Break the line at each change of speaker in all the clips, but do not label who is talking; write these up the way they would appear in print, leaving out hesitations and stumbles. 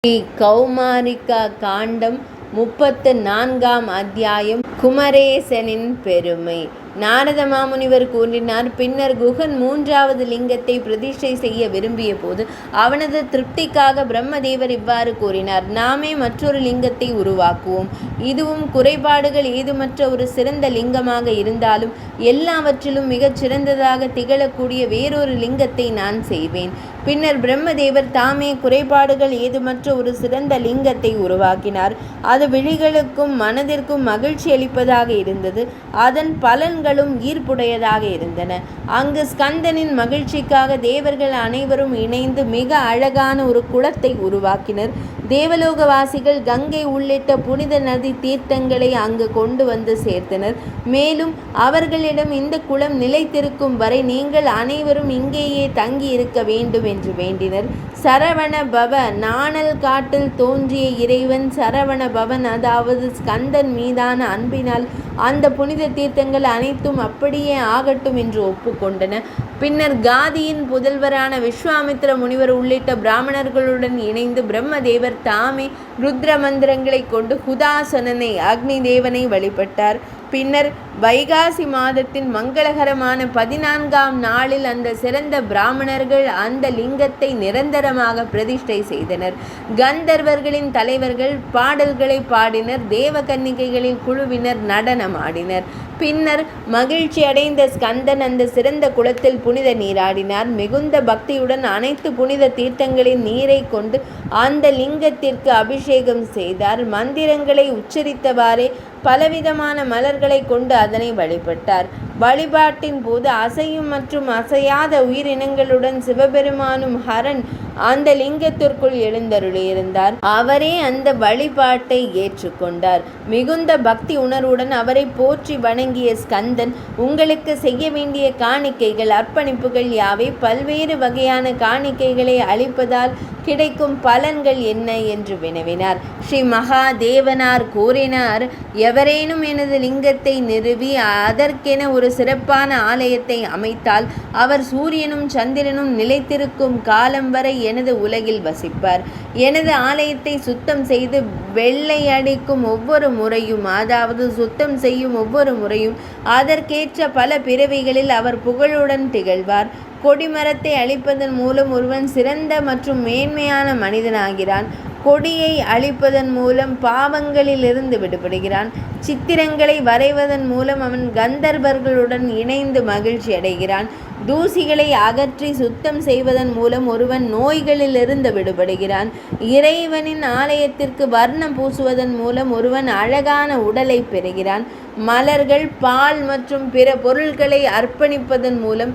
ஸ்ரீ கௌமாரிகா காண்டம் 34ஆம் அத்தியாயம். குமரேசனின் பெருமை. நாரத மாமுனிவர் கூறினார். பின்னர் குகன் 3வது லிங்கத்தை பிரதிஷ்டை செய்ய விரும்பிய போது அவனது திருப்திக்காக பிரம்மதேவர் இவ்வாறு கூறினார். நாமே மற்றொரு லிங்கத்தை உருவாக்குவோம். இதுவும் குறைபாடுகள் ஏதுமற்ற ஒரு சிறந்த லிங்கமாக இருந்தாலும் எல்லாவற்றிலும் மிகச் சிறந்ததாக திகழக்கூடிய வேறொரு லிங்கத்தை நான் செய்வேன். பின்னர் பிரம்மதேவர் தாமே குறைபாடுகள் ஏதுமற்ற ஒரு சிறந்த லிங்கத்தை உருவாக்கினார். அது விழிகளுக்கும் மனதிற்கும் மகிழ்ச்சி அளிப்பதாக இருந்தது. அதன் பலன்களும் ஈர்ப்புடையதாக இருந்தன. அங்கு ஸ்கந்தனின் மகிழ்ச்சிக்காக தேவர்கள் அனைவரும் இணைந்து மிக அழகான ஒரு குளத்தை உருவாக்கினர். தேவலோகவாசிகள் கங்கை உள்ளிட்ட புனித நதி தீர்த்தங்களை அங்கு கொண்டு வந்து சேர்த்தனர். மேலும் அவர்களிடம் இந்த குளம் நிலைத்திருக்கும் வரை நீங்கள் அனைவரும் இங்கேயே தங்கி இருக்க வேண்டும் என்று வேண்டினர். சரவண பவ, நாணல் காட்டில் தோன்றிய இறைவன் சரவண பவன், அதாவது ஸ்கந்தன் மீதான அன்பினால் அந்த புனித தீர்த்தங்கள் அனைத்தும் அப்படியே ஆகட்டும் என்று ஒப்புக்கொண்டன. பின்னர் காதியின் புதல்வரான விஸ்வாமித்திர முனிவர் உள்ளிட்ட பிராமணர்களுடன் இணைந்து பிரம்மதேவர் தாமே ருத்ர மந்திரங்களை கொண்டு ஹுதாசனனை அக்னி தேவனை வழிபட்டார். பின்னர் வைகாசி மாதத்தின் மங்களகரமான 14ஆம் நாளில் அந்த சிறந்த பிராமணர்கள் அந்த லிங்கத்தை நிரந்தரமாக பிரதிஷ்டை செய்தனர். கந்தர்வர்களின் தலைவர்கள் பாடல்களை பாடினர். தேவகன்னிகைகளின் குழுவினர் நடனம் ஆடினர். பின்னர் மகிழ்ச்சி அடைந்த ஸ்கந்தன் அந்த சிறந்த குளத்தில் புனித நீராடினார். மிகுந்த பக்தியுடன் அனைத்து புனித தீர்த்தங்களின் நீரை கொண்டு அந்த லிங்கத்திற்கு அபிஷேகம் செய்தார். மந்திரங்களை உச்சரித்தவாறே பலவிதமான மலர்களை கொண்டு அதனை வழிபட்டார். வழிபாட்டின் போது அசையும் மற்றும் அசையாத உயிரினங்களுடன் சிவபெருமானும் ஹரன் அந்த லிங்கத்திற்குள் எழுந்தருளியிருந்தார். அவரே அந்த வழிபாட்டை ஏற்றுக்கொண்டார். மிகுந்த பக்தி உணர்வுடன் அவரை போற்றி வணங்கிய ஸ்கந்தன், உங்களுக்கு செய்ய வேண்டிய காணிக்கைகள் அர்ப்பணிப்புகள் யாவை? பல்வேறு வகையான காணிக்கைகளை அளிப்பதால் கிடைக்கும் பலன்கள் என்ன என்று வினவினார். ஸ்ரீ மகாதேவனார் கூறினார். எவரேனும் எனது லிங்கத்தை நிறுவி அதற்கென ஒரு சிறப்பான ஆலயத்தை அமைத்தால் அவர் சூரியனும் சந்திரனும் நிலைத்திருக்கும் காலம் வரை எனது உலகில் வசிப்பார். எனது ஆலயத்தை சுத்தம் செய்து வெள்ளை அடிக்கும் ஒவ்வொரு முறையும், அதாவது சுத்தம் செய்யும் ஒவ்வொரு முறையும் அதற்கேற்ற பல பிறவிகளில் அவர் புகழுடன் திகழ்வார். கொடிமரத்தை அழிப்பதன் மூலம் ஒருவன் சிறந்த மற்றும் மேன்மையான மனிதனாகிறான். கொடியை அழிப்பதன் மூலம் பாவங்களிலிருந்து விடுபடுகிறான். சித்திரங்களை வரைவதன் மூலம் அவன் கந்தர்வர்களுடன் இணைந்து மகிழ்ச்சி அடைகிறான். தூசிகளை அகற்றி சுத்தம் செய்வதன் மூலம் ஒருவன் நோய்களிலிருந்து விடுபடுகிறான். இறைவனின் ஆலயத்திற்கு வர்ணம் பூசுவதன் மூலம் ஒருவன் அழகான உடலை பெறுகிறான். மலர்கள், பால் மற்றும் பிற பொருட்களை அர்ப்பணிப்பதன் மூலம்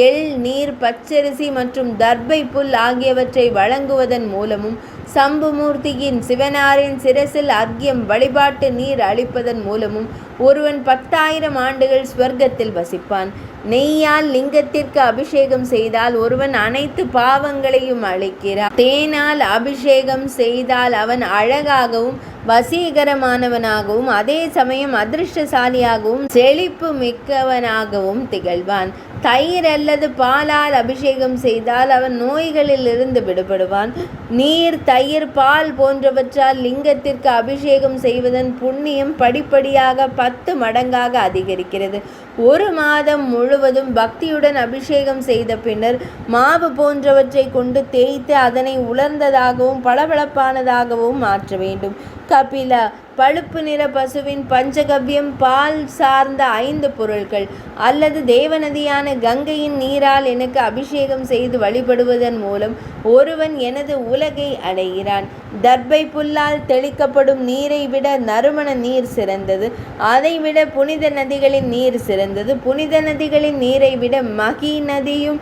எள், நீர், பச்சரிசி மற்றும் தர்பை புல் ஆகியவற்றை வழங்குவதன் மூலமும் சம்புமூர்த்தியின் சிவனாரின் சிரசில் அர்க்கியம் வழிபாட்டு நீர் அளிப்பதன் மூலமும் ஒருவன் 10,000 ஆண்டுகள் ஸ்வர்க்கத்தில் வசிப்பான். நெய்யால் லிங்கத்திற்கு அபிஷேகம் செய்தால் ஒருவன் அனைத்து பாவங்களையும் அழிக்கிறான். தேனால் அபிஷேகம் செய்தால் அவன் அழகாகவும் வசீகரமானவனாகவும் அதே சமயம் அதிர்ஷ்டசாலியாகவும் செழிப்பு மிக்கவனாகவும் திகழ்வான். தயிர் அல்லது பாலால் அபிஷேகம் செய்தால் அவன் நோய்களிலிருந்து விடுபடுவான். நீர், தயிர், பால் போன்றவற்றால் லிங்கத்திற்கு அபிஷேகம் செய்வதன் புண்ணியம் படிப்படியாக 10 மடங்காக அதிகரிக்கிறது. ஒரு மாதம் முழுவதும் பக்தியுடன் அபிஷேகம் செய்த பின்னர் மாவு போன்றவற்றை கொண்டு தேய்த்து அதனை உலர்ந்ததாகவும் பளபளப்பானதாகவும் மாற்ற வேண்டும். கபிலா, பழுப்பு நிற பசுவின் பஞ்சகவ்யம், பால் சார்ந்த 5 பொருட்கள் அல்லது தேவநதியான கங்கையின் நீரால் எனக்கு அபிஷேகம் செய்து வழிபடுவதன் மூலம் ஒருவன் எனது உலகை அடைகிறான். தர்பை புல்லால் தெளிக்கப்படும் நீரை விட நறுமண நீர் சிறந்தது. அதைவிட புனித நதிகளின் நீர் சிறந்தது. புனித நதிகளின் நீரை விட மகி நதியும்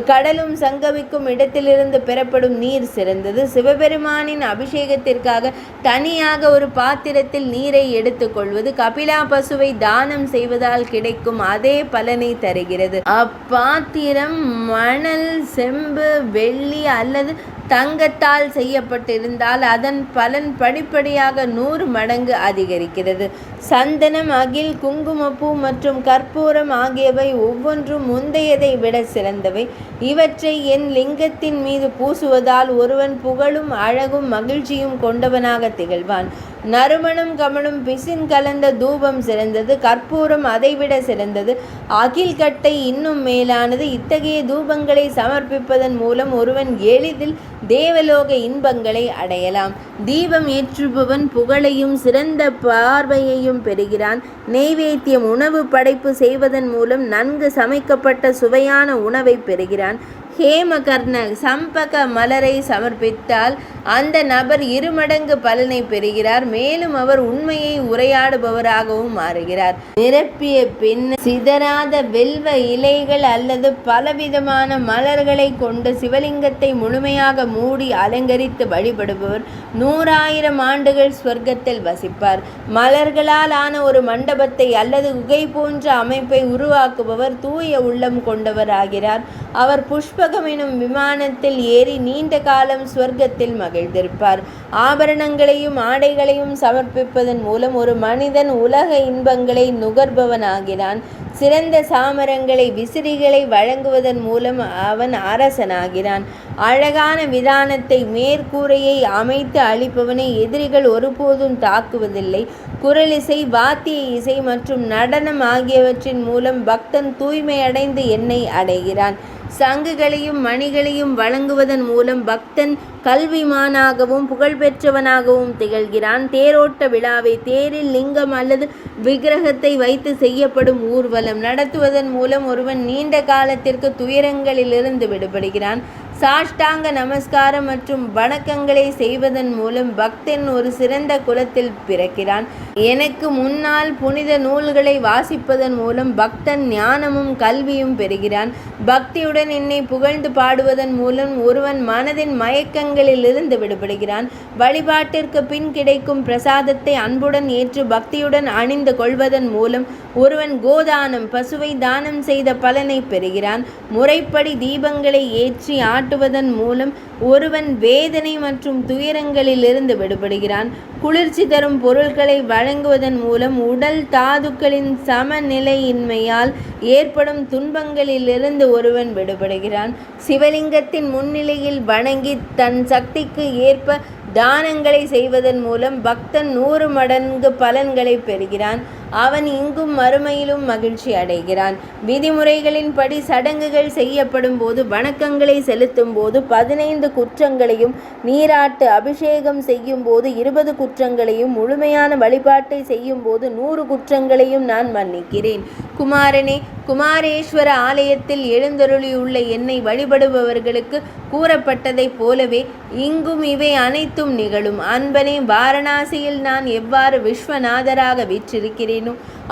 கடலும் சங்கமிக்கும் இடத்திலிருந்து பெறப்படும் நீர் சிறந்தது. சிவபெருமானின் அபிஷேகத்திற்காக தனியாக ஒரு பாத்திரத்தில் நீரை எடுத்துக்கொள்வது கபிலா பசுவை தானம் செய்வதால் கிடைக்கும் அதே பலனை தருகிறது. அப்பாத்திரம் மணல், செம்பு, வெள்ளி அல்லது தங்கத்தால் செய்யப்பட்டிருந்தால் அதன் பலன் படிப்படியாக 100 மடங்கு அதிகரிக்கிறது. சந்தனம், அகில், குங்குமப்பூ மற்றும் கற்பூரம் ஆகியவை ஒவ்வொன்றும் முந்தையதை விட சிறந்தவை. இவற்றை என் லிங்கத்தின் மீது பூசுவதால் ஒருவன் புகழும் அழகும் மகிழ்ச்சியும் கொண்டவனாக திகழ்வான். நறுமணம் கமழும் பிசின் கலந்த தூபம் சிறந்தது. கற்பூரம் அதைவிட சிறந்தது. அகில் கட்டை இன்னும் மேலானது. இத்தகைய தூபங்களை சமர்ப்பிப்பதன் மூலம் ஒருவன் எளிதில் தேவலோக இன்பங்களை அடையலாம். தீபம் ஏற்றுபவன் புகழையும் சிறந்த பார்வையையும் பெறுகிறான். நெய்வேத்தியம், உணவு படைப்பு செய்வதன் மூலம் நன்கு சமைக்கப்பட்ட சுவையான உணவை பெறுகிறான். ஹேமகர்ண சம்பக மலரை சமர்ப்பித்தால் அந்த நபர் 2 மடங்கு பலனை பெறுகிறார். மேலும் அவர் உண்மையை உரையாடுபவராகவும் மாறுகிறார். நிரப்பிய பின் சிதறாத வெல்வ இலைகள் அல்லது பலவிதமான மலர்களை கொண்டு சிவலிங்கத்தை முழுமையாக மூடி அலங்கரித்து வழிபடுபவர் 100,000 ஆண்டுகள் சொர்க்கத்தில் வசிப்பார். மலர்களால் ஆன ஒரு மண்டபத்தை அல்லது குகை போன்ற அமைப்பை உருவாக்குபவர் தூய உள்ளம் கொண்டவராகிறார். அவர் புஷ்பகம் எனும் விமானத்தில் ஏறி நீண்ட காலம் சொர்க்கத்தில் மகிழ்ந்திருப்பார். ஆபரணங்களையும் ஆடைகளையும் சமர்ப்பிப்பதன் மூலம் ஒரு மனிதன் உலக இன்பங்களை நுகர்பவனாகிறான். சிறந்த சாமரங்களை, விசிறிகளை வழங்குவதன் மூலம் அவன் அரசனாகிறான். அழகான விதானத்தை, மேற்கூரையை அமைத்து அளிப்பவனை எதிரிகள் ஒருபோதும் தாக்குவதில்லை. குரலிசை, வாத்திய இசை மற்றும் நடனம் ஆகியவற்றின் மூலம் பக்தன் தூய்மையடைந்து என்னை அடைகிறான். சங்குகளையும் மணிகளையும் வழங்குவதன் மூலம் பக்தன் கல்விமானாகவும் புகழ்பெற்றவனாகவும் திகழ்கிறான். தேரோட்ட விழாவை, தேரில் லிங்கம் அல்லது விக்கிரகத்தை வைத்து செய்யப்படும் ஊர்வலம் நடத்துவதன் மூலம் ஒருவன் நீண்ட காலத்திற்கு துயரங்களிலிருந்து விடுபடுகிறான். சாஷ்டாங்க நமஸ்காரம் மற்றும் வணக்கங்களை செய்வதன் மூலம் பக்தன் ஒரு சிறந்த குலத்தில் பிறக்கிறான். எனக்கு முன்னால் புனித நூல்களை வாசிப்பதன் மூலம் பக்தன் ஞானமும் கல்வியும் பெறுகிறான். பக்தியுடன் என்னை புகழ்ந்து பாடுவதன் மூலம் ஒருவன் மனதின் மயக்கங்களிலிருந்து விடுபடுகிறான். வழிபாட்டிற்கு பின் கிடைக்கும் பிரசாதத்தை அன்புடன் ஏற்று பக்தியுடன் அணிந்து கொள்வதன் மூலம் ஒருவன் கோதானம், பசுவை தானம் செய்த பலனை பெறுகிறான். முறைப்படி தீபங்களை ஏற்றி ஆட்டுவதன் மூலம் ஒருவன் வேதனை மற்றும் துயரங்களிலிருந்து விடுபடுகிறான். குளிர்ச்சி தரும் பொருட்களை வழங்குவதன் மூலம் உடல் தாதுக்களின் சமநிலையின்மையால் ஏற்படும் துன்பங்களிலிருந்து ஒருவன் விடுபடுகிறான். சிவலிங்கத்தின் முன்னிலையில் வணங்கி தன் சக்திக்கு ஏற்ப தானங்களை செய்வதன் மூலம் பக்தன் 100 மடங்கு பலன்களை பெறுகிறான். அவன் இங்கும் மறுமையிலும் மகிழ்ச்சி அடைகிறான். விதிமுறைகளின் படி சடங்குகள் செய்யப்படும் போது, வணக்கங்களை செலுத்தும் போது 15 குற்றங்களையும், நீராட்டு அபிஷேகம் செய்யும் போது 20 குற்றங்களையும், முழுமையான வழிபாட்டை செய்யும் போது 100 குற்றங்களையும் நான் மன்னிக்கிறேன். குமாரனே, குமாரேஸ்வர ஆலயத்தில் எழுந்தருளியுள்ள என்னை வழிபடுபவர்களுக்கு கூறப்பட்டதைப் போலவே இங்கும் இவை அனைத்தும் நிகழும். அன்பனே, வாரணாசியில் நான் எவ்வாறு விஸ்வநாதராக வீற்றிருக்கிறேனோ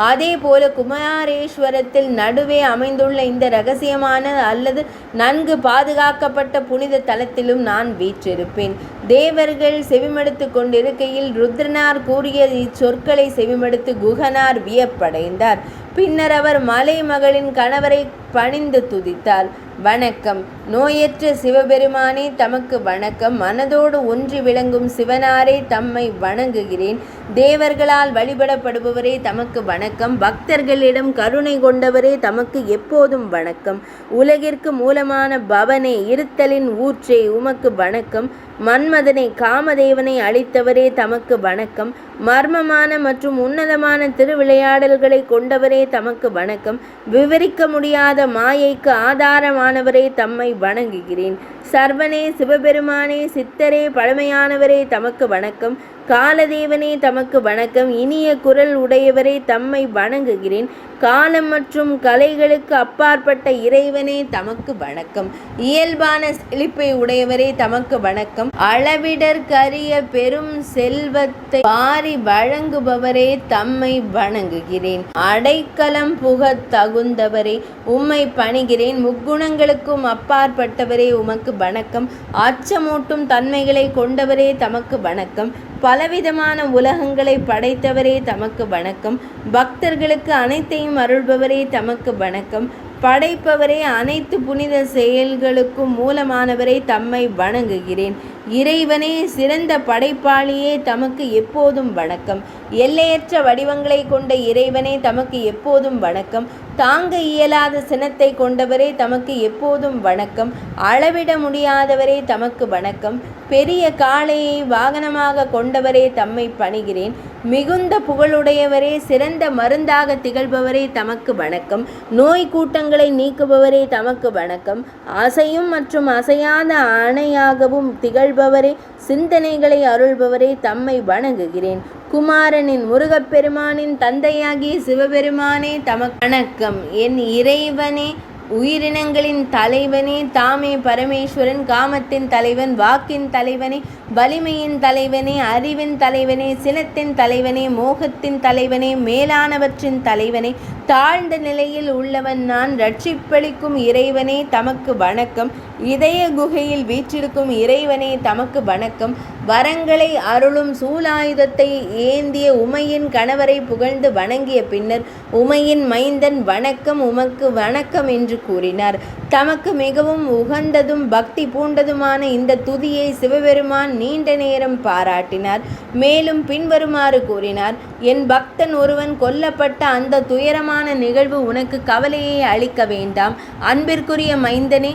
அதே போல குமாரேஸ்வரத்தில் நடுவே அமைந்துள்ள இந்த இரகசியமான அல்லது நன்கு பாதுகாக்கப்பட்ட புனித தலத்திலும் நான் வீற்றிருப்பேன். தேவர்கள் செவிமடுத்து கொண்டிருக்கையில் ருத்ரனார் கூறிய இச்சொற்களை செவிமடுத்து குகனார் வியப்படைந்தார். பின்னர் அவர் மலை மகளின் கணவரை பணிந்து துதித்தார். வணக்கம். நோயற்ற சிவபெருமானே தமக்கு வணக்கம். மனதோடு ஒன்றி விளங்கும் சிவனாரே தம்மை வணங்குகிறேன். தேவர்களால் வழிபடப்படுபவரே தமக்கு வணக்கம். பக்தர்களிடம் கருணை கொண்டவரே தமக்கு எப்போதும் வணக்கம். உலகிற்கு மூலமான பவனே, இருத்தலின் ஊற்றே, உமக்கு வணக்கம். மன்மதனை, காமதேவனை அளித்தவரே தமக்கு வணக்கம். மர்மமான மற்றும் உன்னதமான திருவிளையாடல்களை கொண்டவரே தமக்கு வணக்கம். விவரிக்க முடியாத மாயைக்கு ஆதாரமானவரே தம்மை வணங்குகிறேன். சர்வனே, சிவபெருமானே, சித்தரே, பழமையானவரே தமக்கு வணக்கம். காலதேவனே தமக்கு வணக்கம். இனிய குரல் உடையவரே தம்மை வணங்குகிறேன். காலம் மற்றும் கலைகளுக்கு அப்பாற்பட்ட இறைவனே தமக்கு வணக்கம். இயல்பான செழிப்பை உடையவரே தமக்கு வணக்கம். அளவிடற்கரிய பெரும் செல்வத்தை பாரி வழங்குபவரே தம்மை வணங்குகிறேன். அடைக்கலம் புக தகுந்தவரே உம்மை பணிகிறேன். முக்குணங்களுக்கும் அப்பாற்பட்டவரே உமக்கு வணக்கம். அச்சமூட்டும் தன்மைகளை கொண்டவரே தமக்கு வணக்கம். பலவிதமான உலகங்களை படைத்தவரே தமக்கு வணக்கம். பக்தர்களுக்கு அனைத்தையும் அருள்பவரே தமக்கு வணக்கம். படைப்பவரே, அனைத்து புனித செயல்களுக்கும் மூலமானவரே, தம்மை வணங்குகிறேன். இறைவனே, சிறந்த படைப்பாளியே, தமக்கு எப்போதும் வணக்கம். எல்லையற்ற வடிவங்களை கொண்ட இறைவனே, தமக்கு எப்போதும் வணக்கம். தாங்க இயலாத சினத்தை கொண்டவரே, தமக்கு எப்போதும் வணக்கம். அளவிட முடியாதவரே, தமக்கு வணக்கம். பெரிய காளையை வாகனமாக கொண்டவரே, தம்மை பணிகிறேன். மிகுந்த புகழுடையவரே, சிறந்த மருந்தாக திகழ்பவரே, தமக்கு வணக்கம். நோய் கூட்டங்களை நீக்குபவரே, தமக்கு வணக்கம். அசையும் மற்றும் அசையாத அணையாகவும் திகழ்பவரே, சிந்தனைகளை அருள்பவரே, தம்மை வணங்குகிறேன். குமாரனின் முருகப்பெருமானின் தந்தையாகிய சிவபெருமானே, தமக்கு வணக்கம். என் இறைவனே, உயிரினங்களின் தலைவனே, தாமே பரமேஸ்வரன், காமத்தின் தலைவன், வாக்கின் தலைவனே, வலிமையின் தலைவனே, அறிவின் தலைவனே, சினத்தின் தலைவனே, மோகத்தின் தலைவனே, மேலானவற்றின் தலைவனே, தாழ்ந்த நிலையில் உள்ளவன் நான், ரட்சிப்பளிக்கும் இறைவனே, தமக்கு வணக்கம். இதய குகையில் வீற்றிருக்கும் இறைவனே, தமக்கு வணக்கம். வரங்களை அருளும் சூலாயுதத்தை ஏந்திய உமையின் கணவரை புகழ்ந்து வணங்கிய பின்னர், உமையின் மைந்தன் வணக்கம், உமக்கு வணக்கம் என்று கூறினார். தமக்கு மிகவும் உகந்ததும் பக்தி பூண்டதுமான இந்த துதியை சிவபெருமான் நீண்ட நேரம் பாராட்டினார். மேலும் பின்வருமாறு கூறினார்: என் பக்தன் ஒருவன் கொல்லப்பட்ட அந்த துயரமான நிகழ்வு உனக்கு கவலையை அளிக்க வேண்டாம். அன்பிற்குரிய மைந்தனே,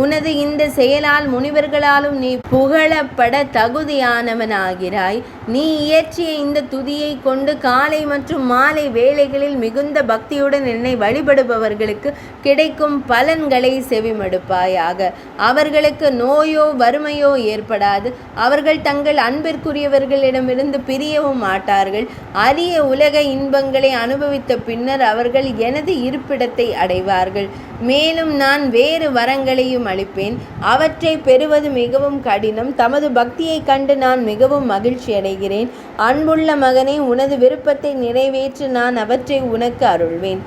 உனது இந்த செயலால் முனிவர்களாலும் நீ புகழப்பட தகுதியானவனாகிறாய். நீ இயற்றிய இந்த துதியை கொண்டு காலை மற்றும் மாலை வேளைகளில் மிகுந்த பக்தியுடன் என்னை வழிபடுபவர்களுக்கு கிடைக்கும் பலன்களை செவிமடுப்பாயாக. அவர்களுக்கு நோயோ வறுமையோ ஏற்படாது. அவர்கள் தங்கள் அன்பிற்குரியவர்களிடமிருந்து பிரியவும் மாட்டார்கள். அரிய உலக இன்பங்களை அனுபவித்த பின்னர் அவர்கள் எனது இருப்பிடத்தை அடைவார்கள். மேலும் நான் வேறு வரங்களையும் அளிப்பேன். அவற்றை பெறுவது மிகவும் கடினம். தமது பக்தியை கண்டு நான் மிகவும் மகிழ்ச்சி அடைகிறேன். அன்புள்ள மகனே, உனது விருப்பத்தை நிறைவேற்ற நான் அவற்றை உனக்கு அருள்வேன்.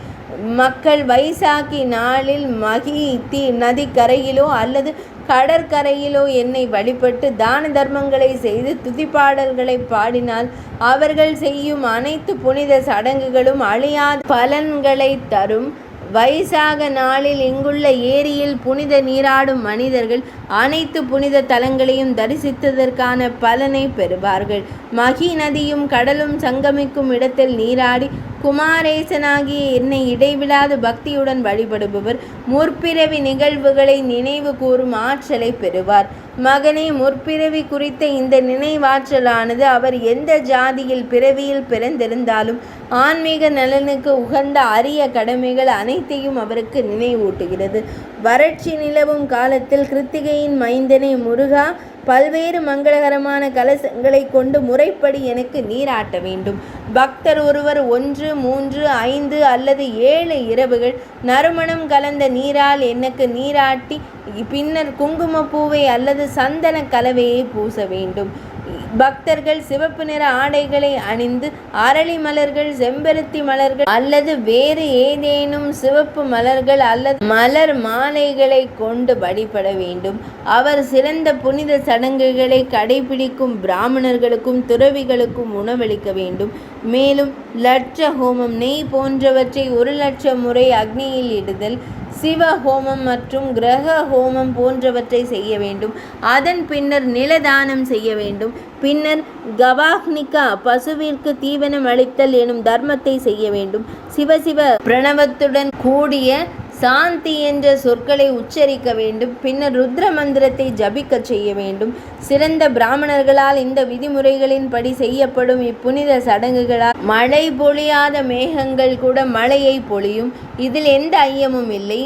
மக்கள் வைசாக்கி நாளில் மகி நதிக்கரையிலோ அல்லது கடற்கரையிலோ என்னை வழிபட்டு தான தர்மங்களை செய்து துதிப்பாடல்களை பாடினால் அவர்கள் செய்யும் அனைத்து புனித சடங்குகளும் அழியாத பலன்களை தரும். வைசாக நாளில் இங்குள்ள ஏரியில் புனித நீராடும் மனிதர்கள் அனைத்து புனித தலங்களையும் தரிசித்ததற்கான பலனை பெறுவார்கள். மகி நதியும் கடலும் சங்கமிக்கும் இடத்தில் நீராடி குமாரேசனாகிய என்னை இடைவிடாத பக்தியுடன் வழிபடுபவர் முற்பிறவி நிகழ்வுகளை நினைவு கூறும் ஆற்றலை பெறுவார். மகனே, முற்பிறவி குறித்த இந்த நினைவாற்றலானது அவர் எந்த ஜாதியில் பிறவியில் பிறந்திருந்தாலும் ஆன்மீக நலனுக்கு உகந்த அரிய கடமைகள் அனைத்தையும் அவருக்கு நினைவூட்டுகிறது. வறட்சி நிலவும் காலத்தில் கிருத்திகையின் மைந்தனே முருகா, பல்வேறு மங்களகரமான கலசங்களை கொண்டு முறைப்படி எனக்கு நீராட்ட வேண்டும். பக்தர் ஒருவர் 1, 3, 5 அல்லது 7 இரவுகள் நறுமணம் கலந்த நீரால் எனக்கு நீராட்டி பின்னர் குங்குமப்பூவை அல்லது சந்தன கலவையை பூச வேண்டும். பக்தர்கள் சிவப்பு நிற ஆடைகளை அணிந்து அரளி மலர்கள், செம்பருத்தி மலர்கள் அல்லது வேறு ஏதேனும் சிவப்பு மலர்கள் அல்லது மலர் மாலைகளை கொண்டு வழிபட வேண்டும். அவர் சிறந்த புனித சடங்குகளை கடைபிடிக்கும் பிராமணர்களுக்கும் துறவிகளுக்கும் உணவளிக்க வேண்டும். மேலும் லட்ச ஹோமம், நெய் போன்றவற்றை 1,00,000 முறை அக்னியில் இடுதல், சிவ ஹோமம் மற்றும் கிரக ஹோமம் போன்றவற்றை செய்ய வேண்டும். அதன் பின்னர் நிலதானம் செய்ய வேண்டும். பின்னர் கவாக்னிகா, பசுவிற்கு தீவனம் அளித்தல் எனும் தர்மத்தை செய்ய வேண்டும். சிவசிவ பிரணவத்துடன் கூடிய சாந்தி என்ற சொற்களை உச்சரிக்க வேண்டும். பின்னர் ருத்ர மந்திரத்தை ஜபிக்க செய்ய வேண்டும். சிறந்த பிராமணர்களால் இந்த விதிமுறைகளின்படி செய்யப்படும் இப்புனித சடங்குகளால் மழை பொழியாத மேகங்கள் கூட மழையை பொழியும். இதில் எந்த ஐயமும் இல்லை.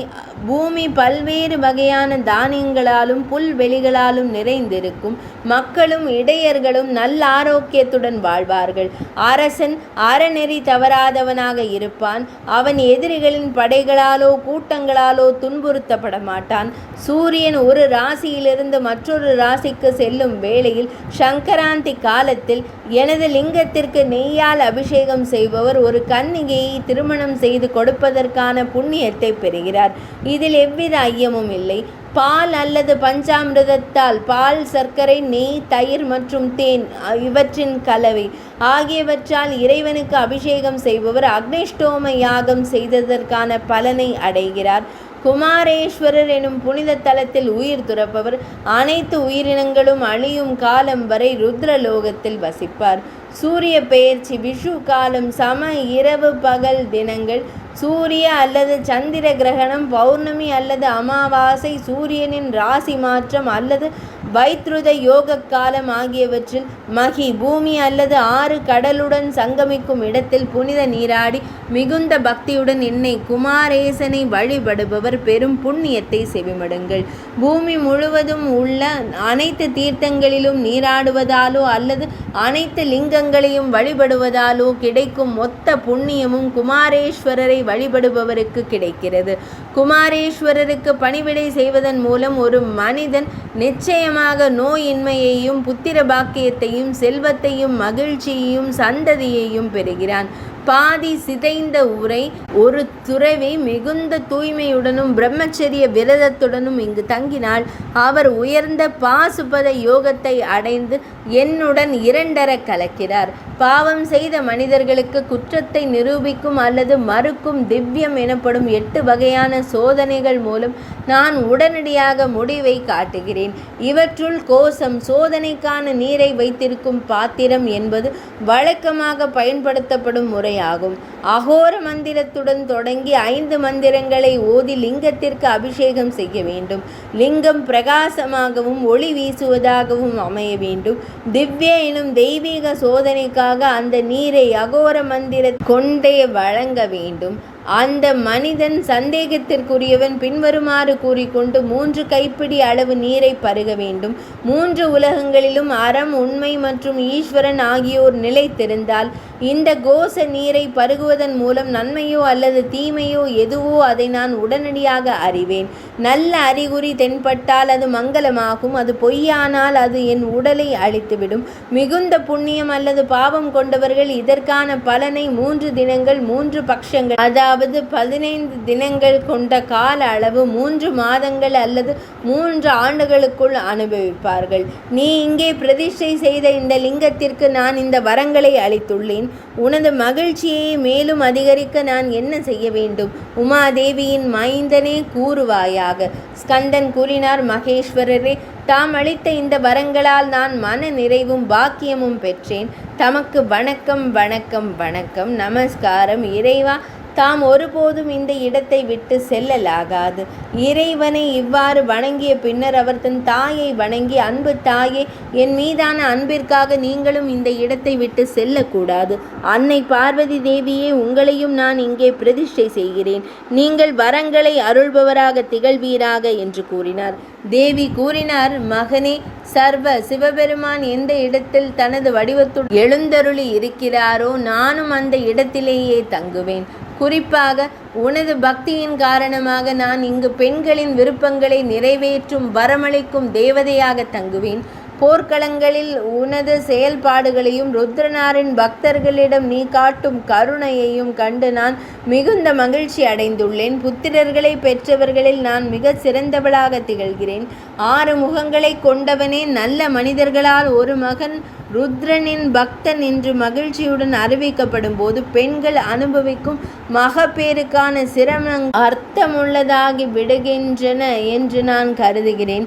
பூமி பல்வேறு வகையான தானியங்களாலும் புல்வெளிகளாலும் நிறைந்திருக்கும். மக்களும் இடையர்களும் நல்ல ஆரோக்கியத்துடன் வாழ்வார்கள். அரசன் அறநெறி தவறாதவனாக இருப்பான். அவன் எதிரிகளின் படைகளாலோ கூட்டங்களாலோ துன்புறுத்தப்பட மாட்டான். சூரியன் ஒரு ராசியிலிருந்து மற்றொரு ராசிக்கு செல்லும் வேளையில் சங்கராந்தி காலத்தில் எனது லிங்கத்திற்கு நெய்யால் அபிஷேகம் செய்பவர் ஒரு கன்னிகையை திருமணம் செய்து கொடுப்பதற்கான புண்ணியத்தை பெறுகிறார். இதில் எவ்வித ஐயமும் இல்லை. பால் அல்லது பஞ்சாமிர்தத்தால், பால், சர்க்கரை, நெய், தயிர் மற்றும் தேன் இவற்றின் கலவை ஆகியவற்றால் இறைவனுக்கு அபிஷேகம் செய்பவர் அக்னிஷ்டோம யாகம் செய்ததற்கான பலனை அடைகிறார். குமாரேஸ்வரர் எனும் புனித தலத்தில் உயிர் துறப்பவர் அனைத்து உயிரினங்களும் அழியும் காலம் வரை ருத்ரலோகத்தில் வசிப்பார். சூரிய பெயர்ச்சி, விஷு காலம், சம இரவு பகல் தினங்கள், சூரிய அல்லது சந்திர கிரகணம், பௌர்ணமி அல்லது அமாவாசை, சூரியனின் ராசி மாற்றம் அல்லது வைத்ருத யோக காலம் ஆகியவற்றில் மகி, பூமி அல்லது ஆறு கடலுடன் சங்கமிக்கும் இடத்தில் புனித நீராடி மிகுந்த பக்தியுடன் என்னை குமாரேசனை வழிபடுபவர் பெரும் புண்ணியத்தை செவிமடுங்கள். பூமி முழுவதும் உள்ள அனைத்து தீர்த்தங்களிலும் நீராடுவதாலோ அல்லது அனைத்து லிங்கங்களையும் வழிபடுவதாலோ கிடைக்கும் மொத்த புண்ணியமும் குமாரேஸ்வரரை வழிபடுபவருக்கு கிடைக்கிறது. குமாரேஸ்வரருக்கு பணிவிடை செய்வதன் மூலம் ஒரு மனிதன் நிச்சயமாக நோயின்மையையும் புத்திர பாக்கியத்தையும் செல்வத்தையும் மகிழ்ச்சியையும் சந்ததியையும் பெறுகிறான். பாதி சிதைந்த உரை ஒரு துறவி மிகுந்த தூய்மையுடனும் பிரம்மச்சரிய விரதத்துடனும் இங்கு தங்கினால் அவர் உயர்ந்த பாசுபத யோகத்தை அடைந்து என்னுடன் இரண்டர கலக்கிறார். பாவம் செய்த மனிதர்களுக்கு குற்றத்தை நிரூபிக்கும் அல்லது மறுக்கும் திவ்யம் எனப்படும் 8 வகையான சோதனைகள் மூலம் நான் உடனடியாக முடிவை காட்டுகிறேன். இவற்றுள் கோசம், சோதனைக்கான நீரை வைத்திருக்கும் பாத்திரம் என்பது வழக்கமாக பயன்படுத்தப்படும் முறையாகும். அகோர மந்திரத்துடன் தொடங்கி 5 மந்திரங்களை ஓதி லிங்கத்திற்கு அபிஷேகம் செய்ய வேண்டும். லிங்கம் பிரகாசமாகவும் ஒளி வீசுவதாகவும் அமைய வேண்டும். திவ்ய எனும் தெய்வீக சோதனைக்காக அந்த நீரை அகோர மந்திர கொண்டே வழங்க வேண்டும். அந்த மனிதன் சந்தேகத்திற்குரியவன் பின்வருமாறு கூறிக்கொண்டு 3 கைப்பிடி அளவு நீரை பருக வேண்டும். 3 உலகங்களிலும் அறம், உண்மை மற்றும் ஈஸ்வரன் ஆகியோர் நிலைத்திருந்தால் இந்த கோச நீரை பருகுவதன் மூலம் நன்மையோ அல்லது தீமையோ எதுவோ அதை நான் உடனடியாக அறிவேன். நல்ல அறிகுறி தென்பட்டால் அது மங்களமாகும். அது பொய்யானால் அது என் உடலை அழித்துவிடும். மிகுந்த புண்ணியம் அல்லது பாவம் கொண்டவர்கள் இதற்கான பலனை 3 தினங்கள் 3 பட்சங்கள் அதாவது 15 தினங்கள் கொண்ட கால அளவு 3 மாதங்கள் அல்லது 3 ஆண்டுகளுக்குள் அனுபவிப்பார்கள். நீ இங்கே பிரதிஷ்டை செய்த இந்த லிங்கத்திற்கு நான் இந்த வரங்களை அளித்துள்ளேன். உனது மகிழ்ச்சியை மேலும் அதிகரிக்க நான் என்ன செய்ய வேண்டும்? உமாதேவியின் மைந்தனே கூறுவாயாக. ஸ்கந்தன் கூறினார், மகேஸ்வரரே, தாம் அளித்த இந்த வரங்களால் நான் மன நிறைவும் பாக்கியமும் பெற்றேன். தமக்கு வணக்கம் வணக்கம் வணக்கம் நமஸ்காரம். இறைவா, தாம் ஒருபோதும் இந்த இடத்தை விட்டு செல்லலாகாது. இறைவனை இவ்வாறு வணங்கிய பின்னர் அவர் தன் தாயை வணங்கி, அன்பு தாயே, என் மீதான அன்பிற்காக நீங்களும் இந்த இடத்தை விட்டு செல்லக்கூடாது. அன்னை பார்வதி தேவியே, உங்களையும் நான் இங்கே பிரதிஷ்டை செய்கிறேன். நீங்கள் வரங்களை அருள்பவராக திகழ்வீராக என்று கூறினார். தேவி கூறினார், மகனே, சர்வ சிவபெருமான் எந்த இடத்தில் தனது வடிவத்துடன் எழுந்தருளி இருக்கிறாரோ நானும் அந்த இடத்திலேயே தங்குவேன். குறிப்பாக உனது பக்தியின் காரணமாக நான் இங்கு பெண்களின் விருப்பங்களை நிறைவேற்றும் வரமளிக்கும் தேவதையாக தங்குவேன். போர்க்களங்களில் உனது செயல்பாடுகளையும் ருத்ரனாரின் பக்தர்களிடம் நீ காட்டும் கருணையையும் கண்டு நான் மிகுந்த மகிழ்ச்சி அடைந்துள்ளேன். புத்திரர்களை பெற்றவர்களில் நான் மிக சிறந்தவளாக திகழ்கிறேன். 6 முகங்களை கொண்டவனே, நல்ல மனிதர்களால் ஒரு மகன் ருத்ரனின் பக்தன் என்று மகிழ்ச்சியுடன் அறிவிக்கப்படும் போது பெண்கள் அனுபவிக்கும் மகப்பேருக்கான சிரமங்கள் அர்த்தமுள்ளதாகி விடுகின்றன என்று நான் கருதுகிறேன்.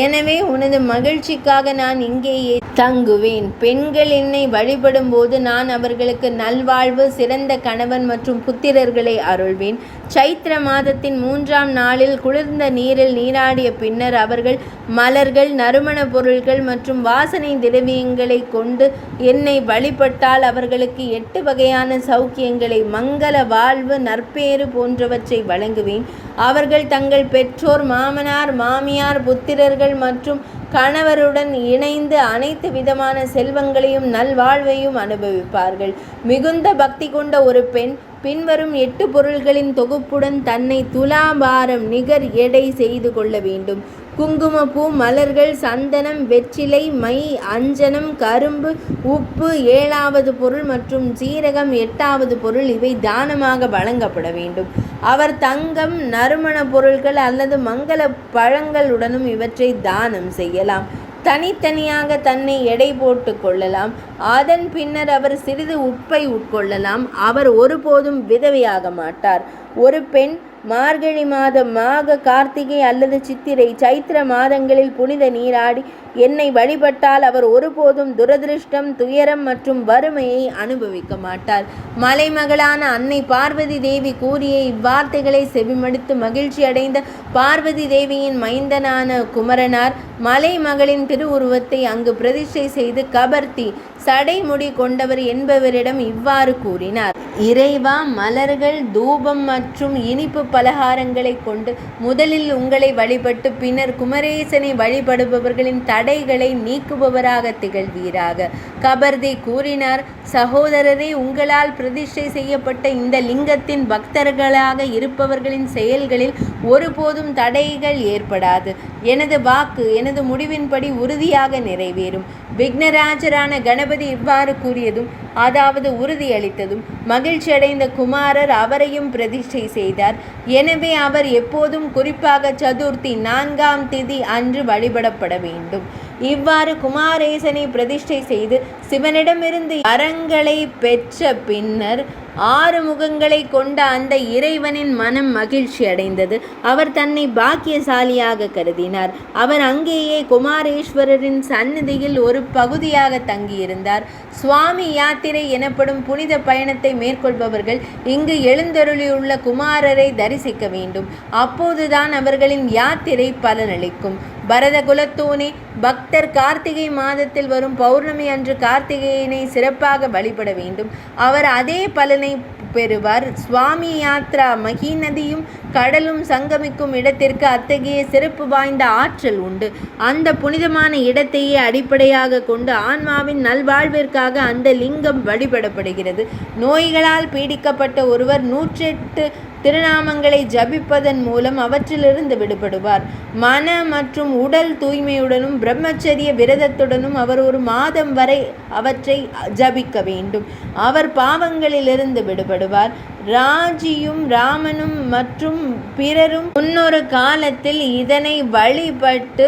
எனவே உனது மகிழ்ச்சிக்காக நான் இங்கேயே தங்குவேன். பெண்கள் என்னை வழிபடும் போது நான் அவர்களுக்கு நல்வாழ்வு, சிறந்த கணவன் மற்றும் புத்திரர்களை அருள்வேன். சைத்திர மாதத்தின் 3ஆம் நாளில் குளிர்ந்த நீரில் நீராடிய பின்னர் அவர்கள் மலர்கள், நறுமண பொருட்கள் மற்றும் வாசனை திரவியங்களை கொண்டு என்னை வழிபட்டால் அவர்களுக்கு 8 வகையான சௌக்கியங்களை, மங்கள வாழ்வு, நற்பேறு போன்றவற்றை வழங்குவேன். அவர்கள் தங்கள் பெற்றோர், மாமனார், மாமியார், புத்திரர்கள் மற்றும் கணவருடன் இணைந்து அனைத்து விதமான செல்வங்களையும் நல்வாழ்வையும் அனுபவிப்பார்கள். மிகுந்த பக்தி கொண்ட ஒரு பெண் பின்வரும் 8 பொருள்களின் தொகுப்புடன் தன்னை துலாபாரம் நிகர் எடை செய்து கொள்ள வேண்டும். குங்குமப்பூ, மலர்கள், சந்தனம், வெற்றிலை, மை, அஞ்சனம், கரும்பு, உப்பு 7வது பொருள் மற்றும் சீரகம் 8வது பொருள் இவை தானமாக வழங்கப்பட வேண்டும். அவர் தங்கம், நறுமண பொருட்கள் அல்லது மங்கள பழங்களுடனும் இவற்றை தானம் செய்யலாம். தனித்தனியாக தன்னை எடை போட்டு கொள்ளலாம். அதன் பின்னர் அவர் சிறிது உப்பை உட்கொள்ளலாம். அவர் ஒருபோதும் விதவையாக மாட்டார். ஒரு பெண் மார்கழி மாதம், மாக, கார்த்திகை அல்லது சித்திரை, சைத்திர மாதங்களில் புனித நீராடி என்னை வழிபட்டால் அவர் ஒருபோதும் துரதிருஷ்டம், துயரம் மற்றும் வறுமையை அனுபவிக்க மாட்டார். மலைமகளான அன்னை பார்வதி தேவி கூறிய இவ்வார்த்தைகளை செவிமடுத்து மகிழ்ச்சி அடைந்த பார்வதி தேவியின் மைந்தனான குமரனார் மலைமகளின் திருவுருவத்தை அங்கு பிரதிஷ்டை செய்து கபர்த்தி, சடைமுடி கொண்டவர் என்பவரிடம் இவ்வாறு கூறினார்: இறைவா, மலர்கள், தூபம் மற்றும் இனிப்பு பலகாரங்களை கொண்டு முதலில் உங்களை வழிபட்டு பின்னர் குமரேசனை வழிபடுபவர்களின் தடைகளை நீக்குபவராக திகழ்வீராக. கபர்தி கூறினார்: சகோதரரே, உங்களால் பிரதிஷ்டை செய்யப்பட்ட இந்த லிங்கத்தின் பக்தர்களாக இருப்பவர்களின் செயல்களில் ஒருபோதும் தடைகள் ஏற்படாது. எனது வாக்கு எனது முடிவின்படி உறுதியாக நிறைவேறும். விக்னராஜரான கணபதி இவ்வாறு கூறியதும், அதாவது உறுதியளித்ததும், மகிழ்ச்சியடைந்த குமாரர் அவரையும் பிரதிஷ்டை செய்தார். எனவே அவர் எப்போதும் குறிப்பாக சதுர்த்தி 4ஆம் திதி அன்று வழிபடப்பட வேண்டும். இவ்வாறு குமாரேசனை பிரதிஷ்டை செய்து சிவனிடமிருந்து வரங்களை பெற்ற பின்னர் 6 முகங்களை கொண்ட அந்த இறைவனின் மனம் மகிழ்ச்சி அடைந்தது. அவர் தன்னை பாக்கியசாலியாக கருதினார். அவர் அங்கேயே குமாரேஸ்வரரின் சந்நிதியில் ஒரு பகுதியாக தங்கியிருந்தார். சுவாமி யாத்திரை எனப்படும் புனித பயணத்தை மேற்கொள்பவர்கள் இங்கு எழுந்தருளியுள்ள குமாரரை தரிசிக்க வேண்டும். அப்போதுதான் அவர்களின் யாத்திரை பலனளிக்கும். பரத குலத்தோனே, பக்தர் கார்த்திகை மாதத்தில் வரும் பௌர்ணமி அன்று கார்த்திகேயனை சிறப்பாக வழிபட வேண்டும். அவர் அதே பலனை பெறுவார். சுவாமி யாத்ரா மகிநதியும் கடலும் சங்கமிக்கும் இடத்திற்கு அத்தகைய சிறப்பு வாய்ந்த ஆற்றல் உண்டு. அந்த புனிதமான இடத்தையே அடிப்படையாக கொண்டு ஆன்மாவின் நல்வாழ்விற்காக அந்த லிங்கம் வழிபடப்படுகிறது. நோய்களால் பீடிக்கப்பட்ட ஒருவர் 108 திருநாமங்களை ஜபிப்பதன் மூலம் அவற்றிலிருந்து விடுபடுவார். மன மற்றும் உடல் தூய்மையுடனும் பிரம்மச்சரிய விரதத்துடனும் அவர் 1 மாதம் வரை அவற்றை ஜபிக்க வேண்டும். அவர் பாவங்களிலிருந்து விடுபடுவார். ராஜியும் ராமனும் மற்றும் பிறரும் முன்னொரு காலத்தில் இதனை வழிபட்டு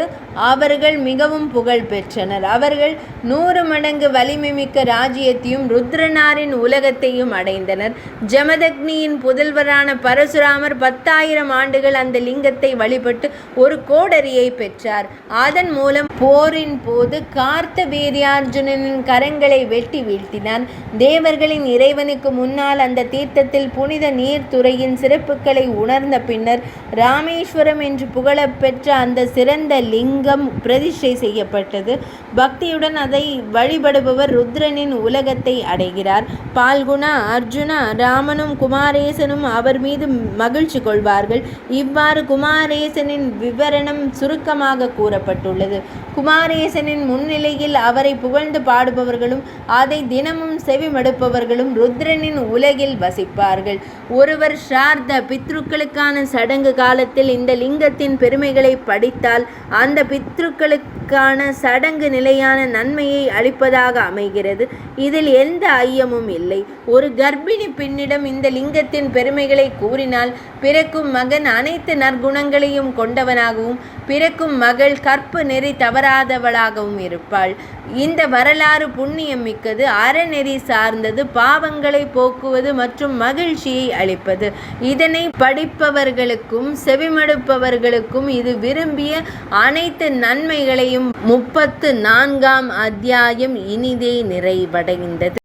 அவர்கள் மிகவும் புகழ் பெற்றனர். அவர்கள் 100 மடங்கு வலிமை மிக்க ராஜ்யத்தையும் ருத்ரனாரின் உலகத்தையும் அடைந்தனர். ஜமதக்னியின் புதல்வரான பரசுராமர் 10,000 ஆண்டுகள் அந்த லிங்கத்தை வழிபட்டு ஒரு கோடரியை பெற்றார். அதன் மூலம் போரின் போது கார்த்தவீர்யார்ஜுனனின் கரங்களை வெட்டி வீழ்த்தினார். தேவர்களின் இறைவனுக்கு முன்னால் அந்த தீர்த்தத்தில் புனித நீர்த்துறையின் சிறப்புகளை உணர்ந்த பின்னர் ராமேஸ்வரம் என்று புகழப்பெற்ற அந்த சிறந்த லிங்கம் பிரதிஷ்டை செய்யப்பட்டது. பக்தியுடன் அதை வழிபடுபவர் ருத்ரனின் உலகத்தை அடைகிறார். பால்குணா, அர்ஜுனா, ராமனும் குமாரேசனும் அவர் மீது மகிழ்ச்சி கொள்வார்கள். இவ்வாறு குமாரேசனின் விவரணம் சுருக்கமாக கூறப்பட்டுள்ளது. குமாரேசனின் முன்னிலையில் அவரை புகழ்ந்து பாடுபவர்களும் அதை தினமும் செவிமடுப்பவர்களும் ருத்ரனின் உலகில் வசிப்பார்கள். ஒருவர் ஸ்ரார்த்த பித்ருக்களுக்கான சடங்கு காலத்தில் இந்த லிங்கத்தின் பெருமைகளை படித்தால் அந்த பித்ருக்களுக்கான சடங்கு நிலையான நன்மையை அளிப்பதாக அமைகிறது. இதில் எந்த ஐயமும் இல்லை. ஒரு கர்ப்பிணி பெண்ணிடம் இந்த லிங்கத்தின் பெருமைகளை கூறினால் பிறக்கும் மகன் அனைத்து நற்குணங்களையும் கொண்டவனாகவும் பிறக்கும் மகள் கற்பு நெறி தவறாதவளாகவும் இருப்பாள். இந்த வரலாறு புண்ணியம் மிக்கது, அறநெறி சார்ந்தது, பாவங்களை போக்குவது மற்றும் மகிழ்ச்சியை அளிப்பது. இதனை படிப்பவர்களுக்கும் செவிமடுப்பவர்களுக்கும் இது விரும்பிய அனைத்து நன்மைகளையும் 34ஆம் அத்தியாயம் இனிதே நிறைவடைந்தது.